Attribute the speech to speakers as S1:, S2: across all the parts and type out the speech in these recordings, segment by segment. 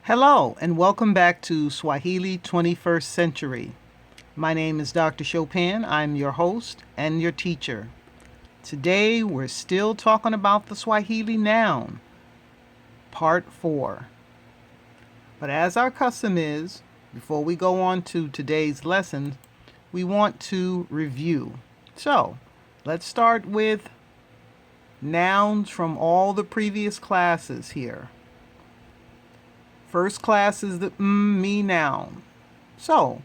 S1: Hello, and welcome back to Swahili 21st Century. My name is Dr. Chopin. I'm your host and your teacher. Today, we're still talking about the Swahili noun, part 4. But as our custom is, before we go on to today's lesson, we want to review. So, let's start with nouns from all the previous classes here. First class is the me noun. So,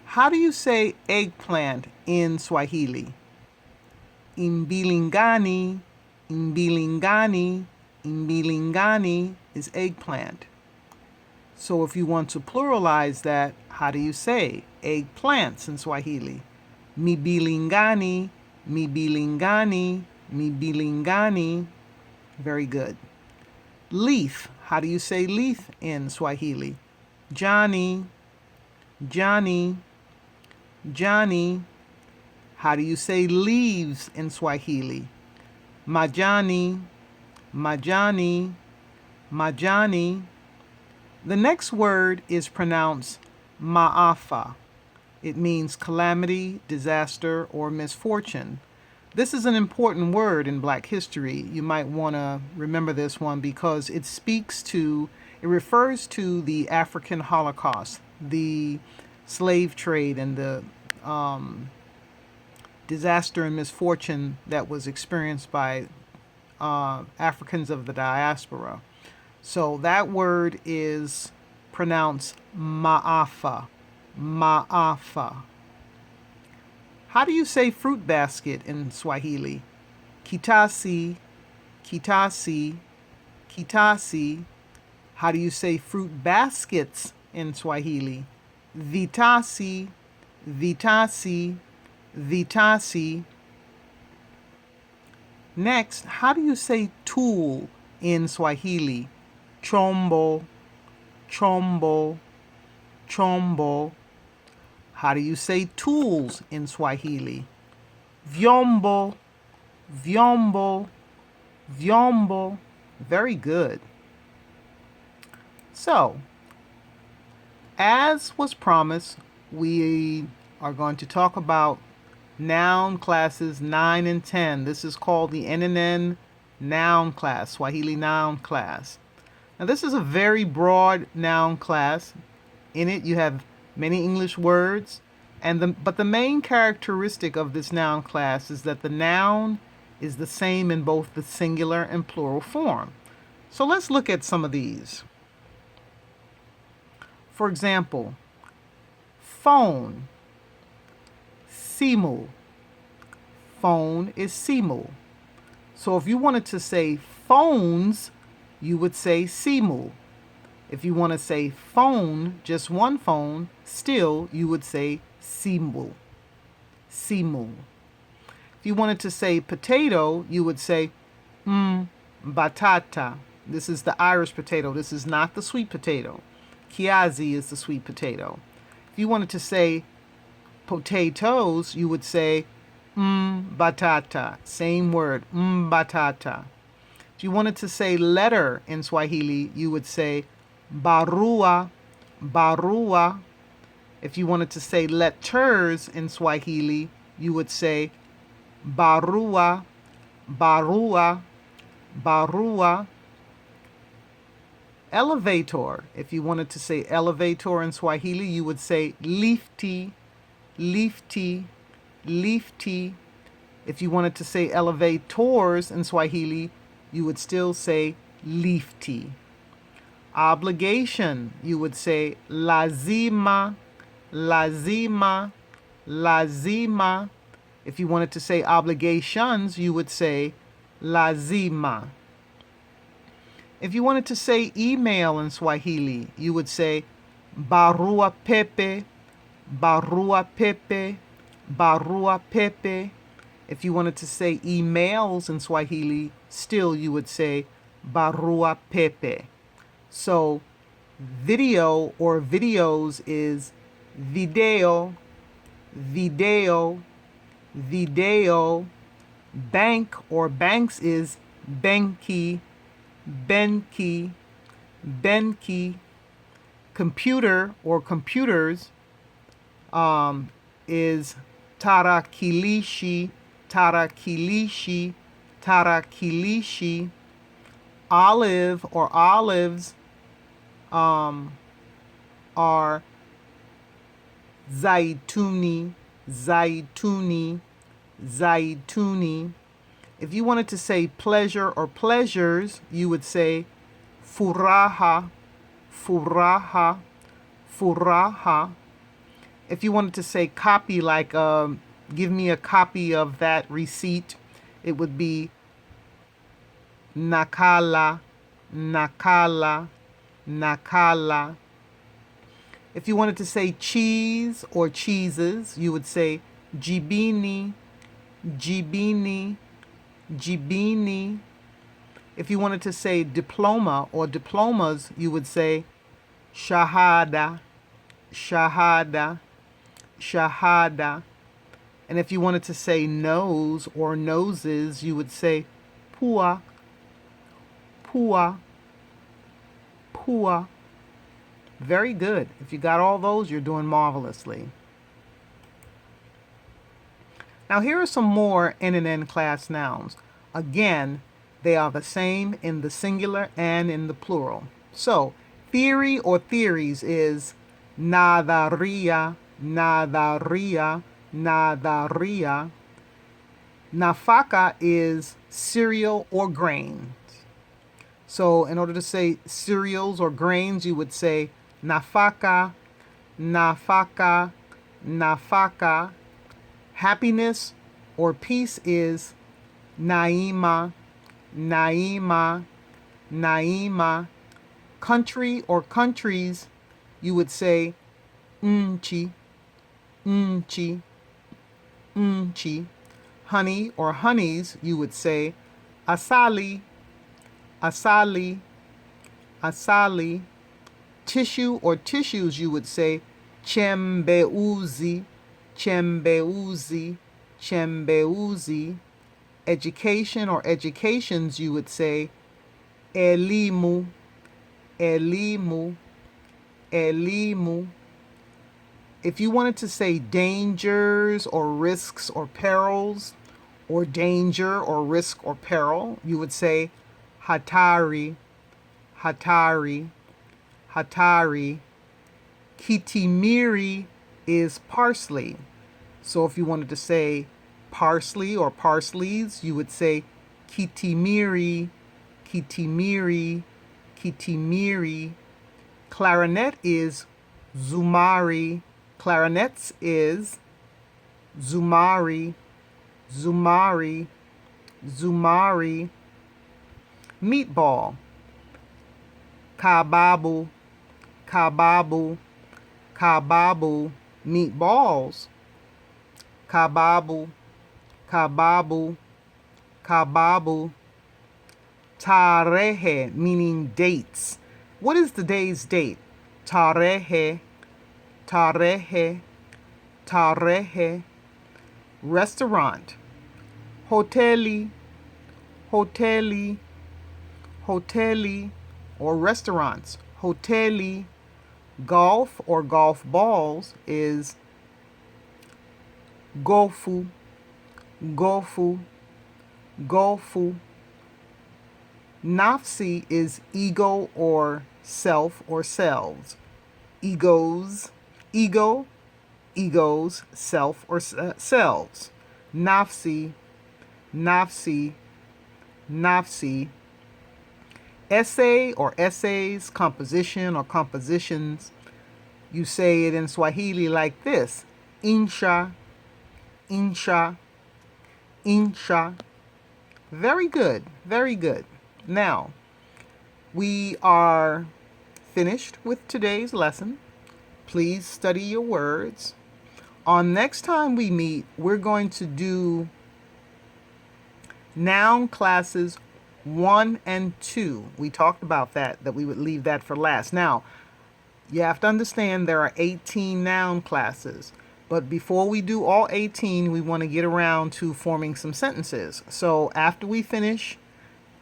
S1: how do you say eggplant in Swahili? Imbilingani, imbilingani, imbilingani is eggplant. So if you want to pluralize that, how do you say eggplants in Swahili? Mibilingani, mibilingani, mibilingani. Very good. Leaf. How do you say leaf in Swahili? Johnny, Johnny, Johnny. How do you say leaves in Swahili? Majani, majani, majani. The next word is pronounced maafa. It means calamity, disaster, or misfortune. This is an important word in Black history. You might want to remember this one because it refers to the African Holocaust, the slave trade, and the disaster and misfortune that was experienced by Africans of the diaspora. So that word is pronounced maafa, maafa. How do you say fruit basket in Swahili? Kitasi, kitasi, kitasi. How do you say fruit baskets in Swahili? Vitasi, vitasi, vitasi. Next, how do you say tool in Swahili? Chombo, chombo, chombo. How do you say tools in Swahili? Vyombo, vyombo, vyombo. Very good. So, as was promised, we are going to talk about noun classes 9 and 10. This is called the NNN noun class, Swahili noun class. Now, this is a very broad noun class. In it, you have many English words, but the main characteristic of this noun class is that the noun is the same in both the singular and plural form. So let's look at some of these. For example, phone, simu. Phone is simu. So if you wanted to say phones, you would say simu. If you want to say phone, just one phone, still you would say simu. Simu. If you wanted to say potato, you would say batata. This is the Irish potato. This is not the sweet potato. Kiazi is the sweet potato. If you wanted to say potatoes, you would say batata. Same word, batata. If you wanted to say letter in Swahili, you would say barua, barua. If you wanted to say letters in Swahili, you would say barua, barua, barua. Elevator. If you wanted to say elevator in Swahili, you would say lifti, lifti, lifti. If you wanted to say elevators in Swahili, you would still say lifti. Obligation, you would say lazima, lazima, lazima. If you wanted to say obligations, you would say lazima. If you wanted to say email in Swahili, you would say barua pepe, barua pepe, barua pepe. If you wanted to say emails in Swahili, still you would say barua pepe. So video or videos is video, video, video. Bank or banks is benki, benki. benki. Computer or computers is tarakilishi, tarakilishi, tarakilishi. Olive or olives are zaituni, zaituni, zaituni. If you wanted to say pleasure or pleasures, you would say furaha, furaha, furaha. If you wanted to say copy, like give me a copy of that receipt, it would be nakala, nakala, nakala. If you wanted to say cheese or cheeses, you would say jibini, jibini, jibini. If you wanted to say diploma or diplomas, you would say shahada, shahada, shahada. And if you wanted to say nose or noses, you would say pua, pua, pua. Very good. If you got all those, you're doing marvelously. Now here are some more N class nouns. Again, they are the same in the singular and in the plural. So, theory or theories is nadaria, nadaria, nadaria. Nafaka is cereal or grains. So in order to say cereals or grains, you would say nafaka, nafaka, nafaka. Happiness or peace is naima, naima, naima. Country or countries, you would say nchi, nchi, nchi. Honey or honeys, you would say asali, asali, asali. Tissue or tissues, you would say chembeuzi, chembeuzi, chembeuzi. Education or educations, you would say elimu, elimu, elimu. If you wanted to say dangers or risks or perils, or danger or risk or peril, you would say hatari, hatari, hatari. Kitimiri is parsley. So if you wanted to say parsley or parsleys, you would say kitimiri, kitimiri, kitimiri. Clarinet is zumari. Clarinets is zumari, zumari, zumari. Meatball, kababu, kababu, kababu. Meatballs, kababu, kababu, kababu. Tarehe, meaning dates. What is the day's date? Tarehe, tarehe, tarehe. Restaurant, hoteli, hoteli, hoteli. Or restaurants, hoteli. Golf or golf balls is gofu, gofu, gofu. Nafsi is ego or self or selves. Egos, ego, egos, self or selves. Nafsi, nafsi, nafsi. Essay or essays, composition or compositions. You say it in Swahili like this: insha, insha, insha. Very good, very good. Now, we are finished with today's lesson. Please study your words. On next time we meet, we're going to do noun classes 1 and 2. We talked about that we would leave that for last. Now, you have to understand there are 18 noun classes. But before we do all 18, we want to get around to forming some sentences. So after we finish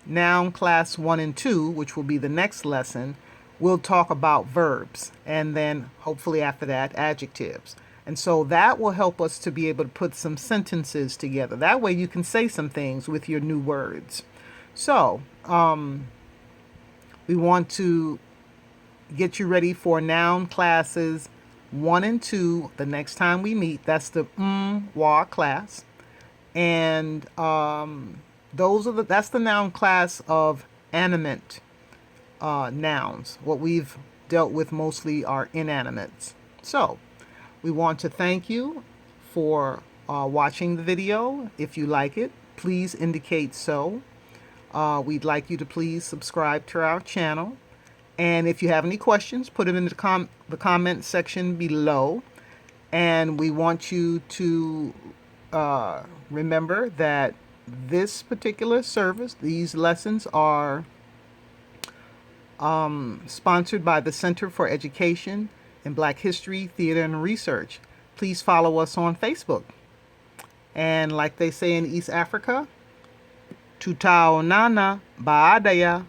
S1: Noun class 1 and 2, which will be the next lesson, we'll talk about verbs, and then hopefully after that, adjectives. And so that will help us to be able to put some sentences together. That way you can say some things with your new words. So we want to get you ready for noun classes 1 and 2 the next time we meet. That's the wa class. And that's the noun class of animate nouns. What we've dealt with mostly are inanimates. So we want to thank you for watching the video. If you like it, please indicate so. We'd like you to please subscribe to our channel. And if you have any questions, put them in the comment section below. And we want you to remember that this particular service, these lessons are sponsored by the Center for Education in Black History, Theater, and Research. Please follow us on Facebook. And like they say in East Africa, tutaonana baadaya.